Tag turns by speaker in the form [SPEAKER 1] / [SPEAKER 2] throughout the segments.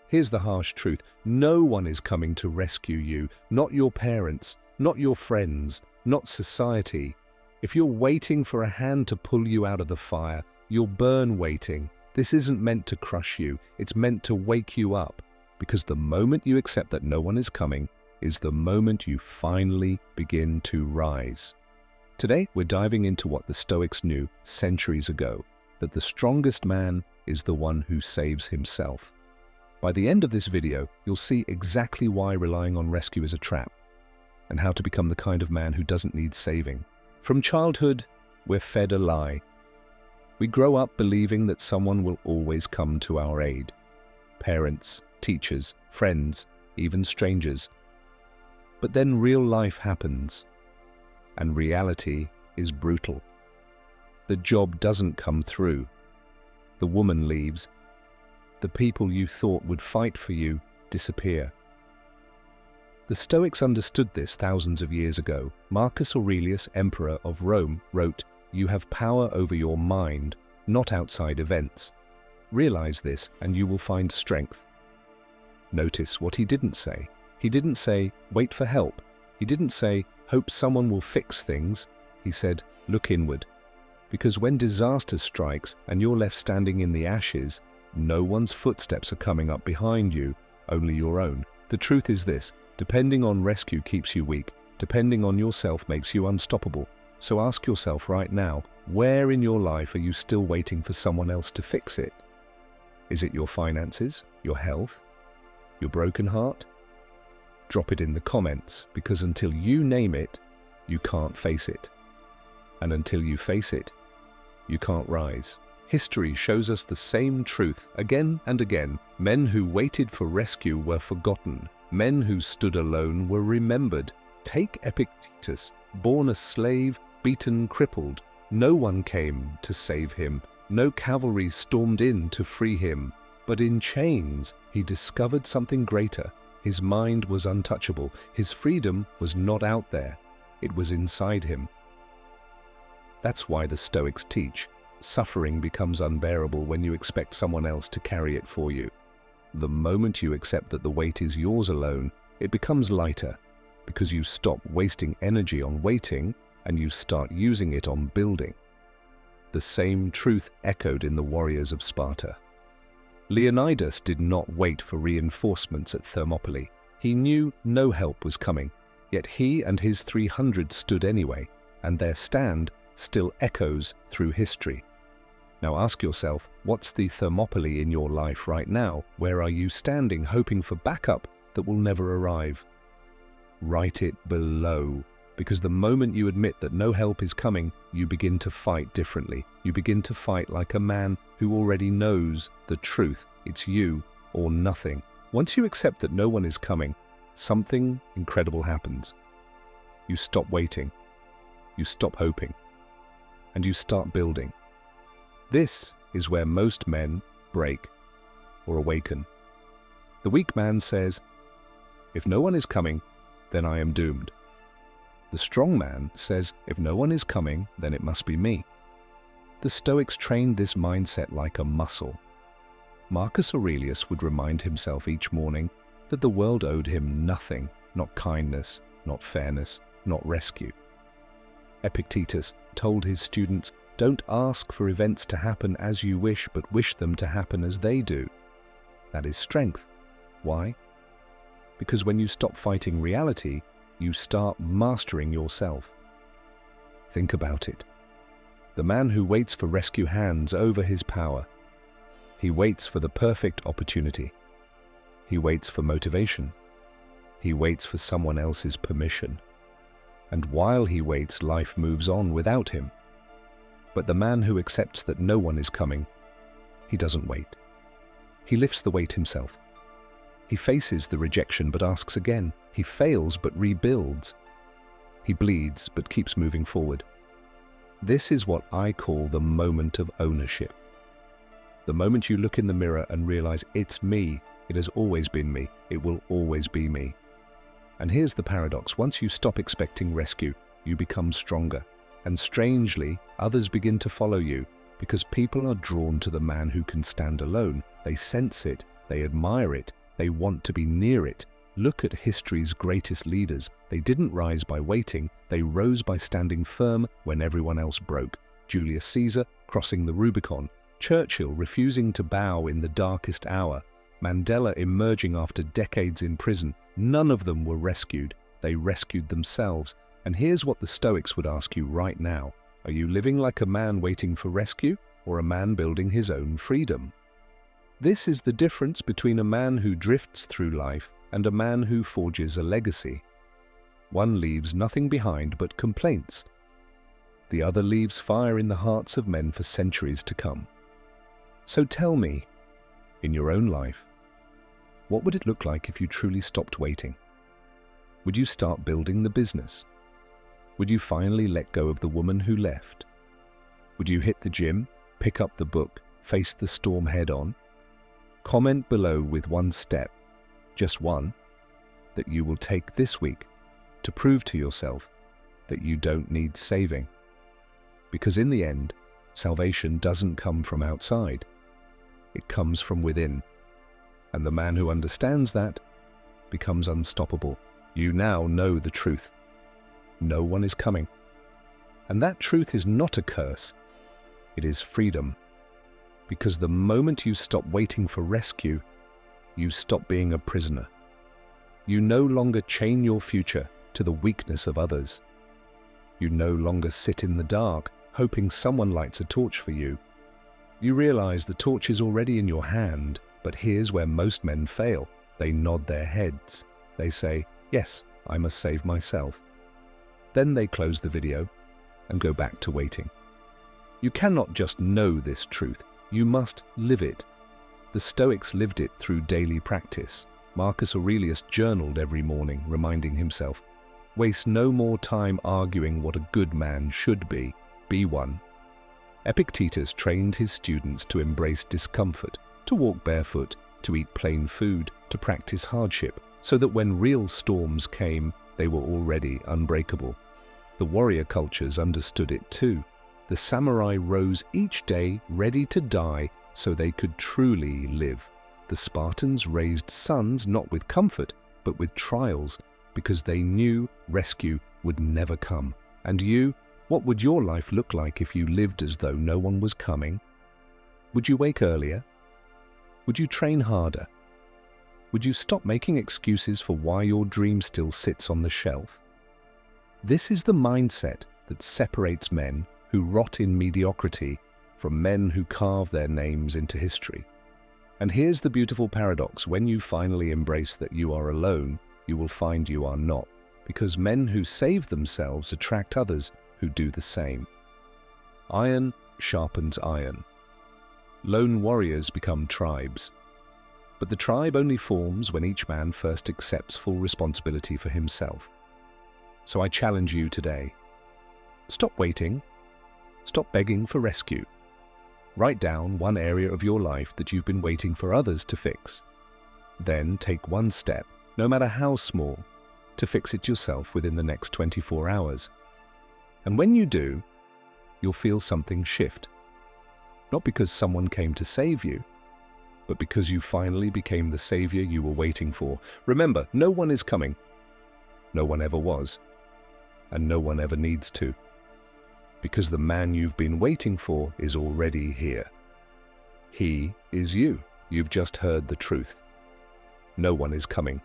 [SPEAKER 1] Here's the harsh truth. No one is coming to rescue you. Not your parents, not your friends, not society. If you're waiting for a hand to pull you out of the fire, you'll burn waiting. This isn't meant to crush you. It's meant to wake you up. Because the moment you accept that no one is coming is the moment you finally begin to rise. Today, we're diving into what the Stoics knew centuries ago, that the strongest man is the one who saves himself. By the end of this video, you'll see exactly why relying on rescue is a trap, and how to become the kind of man who doesn't need saving. From childhood, we're fed a lie. We grow up believing that someone will always come to our aid. Parents, teachers, friends, even strangers. But then real life happens, and reality is brutal. The job doesn't come through. The woman leaves. The people you thought would fight for you disappear. The Stoics understood this thousands of years ago. Marcus Aurelius, emperor of Rome, wrote, "You have power over your mind, not outside events. Realize this and you will find strength." Notice what he didn't say. He didn't say, "Wait for help." He didn't say, "Hope someone will fix things." He said, "Look inward." Because when disaster strikes and you're left standing in the ashes, no one's footsteps are coming up behind you, only your own. The truth is this: depending on rescue keeps you weak. Depending on yourself makes you unstoppable. So ask yourself right now, where in your life are you still waiting for someone else to fix it? Is it your finances, your health, your broken heart? Drop it in the comments, because until you name it, you can't face it. And until you face it, you can't rise. History shows us the same truth again and again. Men who waited for rescue were forgotten. Men who stood alone were remembered. Take Epictetus, born a slave, beaten, crippled. No one came to save him. No cavalry stormed in to free him. But in chains, he discovered something greater. His mind was untouchable. His freedom was not out there. It was inside him. That's why the Stoics teach, suffering becomes unbearable when you expect someone else to carry it for you. The moment you accept that the weight is yours alone, it becomes lighter, because you stop wasting energy on waiting and you start using it on building. The same truth echoed in the warriors of Sparta. Leonidas did not wait for reinforcements at Thermopylae. He knew no help was coming, yet he and his 300 stood anyway, and their stand still echoes through history. Now ask yourself, what's the Thermopylae in your life right now? Where are you standing, hoping for backup that will never arrive? Write it below, because the moment you admit that no help is coming, you begin to fight differently. You begin to fight like a man who already knows the truth. It's you or nothing. Once you accept that no one is coming, something incredible happens. You stop waiting. You stop hoping. And you start building. This is where most men break or awaken. The weak man says, "If no one is coming, then I am doomed." The strong man says, "If no one is coming, then it must be me." The Stoics trained this mindset like a muscle. Marcus Aurelius would remind himself each morning that the world owed him nothing, not kindness, not fairness, not rescue. Epictetus told his students, "Don't ask for events to happen as you wish, but wish them to happen as they do." That is strength. Why? Because when you stop fighting reality, you start mastering yourself. Think about it. The man who waits for rescue hands over his power. He waits for the perfect opportunity. He waits for motivation. He waits for someone else's permission. And while he waits, life moves on without him. But the man who accepts that no one is coming, he doesn't wait. He lifts the weight himself. He faces the rejection but asks again. He fails but rebuilds. He bleeds but keeps moving forward. This is what I call the moment of ownership. The moment you look in the mirror and realize it's me, it has always been me, it will always be me. And here's the paradox: once you stop expecting rescue, you become stronger. And strangely, others begin to follow you, because people are drawn to the man who can stand alone. They sense it, They admire it. They want to be near it. Look at history's greatest leaders. They didn't rise by waiting. They rose by standing firm when everyone else broke. Julius Caesar crossing the Rubicon. Churchill refusing to bow in the darkest hour. Mandela emerging after decades in prison. None of them were rescued. They rescued themselves. And here's what the Stoics would ask you right now. Are you living like a man waiting for rescue, or a man building his own freedom? This is the difference between a man who drifts through life and a man who forges a legacy. One leaves nothing behind but complaints. The other leaves fire in the hearts of men for centuries to come. So tell me, in your own life, what would it look like if you truly stopped waiting? Would you start building the business? Would you finally let go of the woman who left? Would you hit the gym, pick up the book, face the storm head-on? Comment below with one step, just one, that you will take this week to prove to yourself that you don't need saving. Because in the end, salvation doesn't come from outside. It comes from within. And the man who understands that becomes unstoppable. You now know the truth. No one is coming. And that truth is not a curse. It is freedom. Because the moment you stop waiting for rescue, you stop being a prisoner. You no longer chain your future to the weakness of others. You no longer sit in the dark, hoping someone lights a torch for you. You realize the torch is already in your hand, but here's where most men fail. They nod their heads. They say, yes, I must save myself. Then they close the video and go back to waiting. You cannot just know this truth. You must live it. The Stoics lived it through daily practice. Marcus Aurelius journaled every morning, reminding himself, waste no more time arguing what a good man should be one. Epictetus trained his students to embrace discomfort, to walk barefoot, to eat plain food, to practice hardship, so that when real storms came, they were already unbreakable. The warrior cultures understood it too. The samurai rose each day ready to die so they could truly live. The Spartans raised sons not with comfort, but with trials, because they knew rescue would never come. And you, what would your life look like if you lived as though no one was coming? Would you wake earlier? Would you train harder? Would you stop making excuses for why your dream still sits on the shelf? This is the mindset that separates men who rot in mediocrity from men who carve their names into history. And here's the beautiful paradox. When you finally embrace that you are alone, you will find you are not, because men who save themselves attract others who do the same. Iron sharpens iron. Lone warriors become tribes. But the tribe only forms when each man first accepts full responsibility for himself. So I challenge you today. Stop waiting. Stop begging for rescue. Write down one area of your life that you've been waiting for others to fix. Then take one step, no matter how small, to fix it yourself within the next 24 hours. And when you do, you'll feel something shift. Not because someone came to save you, but because you finally became the savior you were waiting for. Remember, no one is coming. No one ever was. And no one ever needs to. Because the man you've been waiting for is already here. He is you. You've just heard the truth. No one is coming.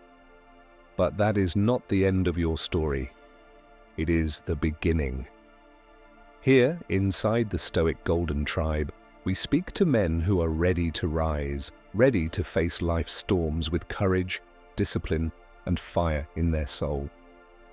[SPEAKER 1] But that is not the end of your story. It is the beginning. Here, inside the Stoic Golden Tribe, we speak to men who are ready to rise, ready to face life's storms with courage, discipline, and fire in their soul.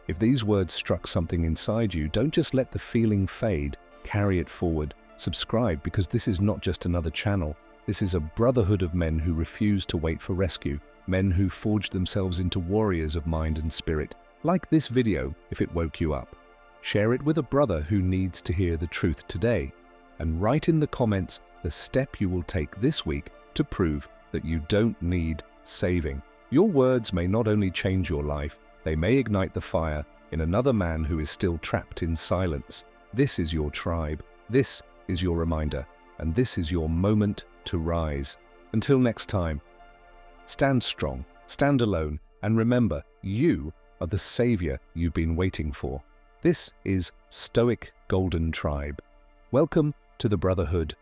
[SPEAKER 1] If these words struck something inside you, don't just let the feeling fade. Carry it forward. Subscribe, because this is not just another channel. This is a brotherhood of men who refuse to wait for rescue, men who forge themselves into warriors of mind and spirit. Like this video if it woke you up. Share it with a brother who needs to hear the truth today. And write in the comments the step you will take this week to prove that you don't need saving. Your words may not only change your life, they may ignite the fire in another man who is still trapped in silence. This is your tribe, this is your reminder, and this is your moment to rise. Until next time, Stand strong, stand alone, and remember, you are the savior you've been waiting for. This is Stoic Golden Tribe. Welcome to the Brotherhood.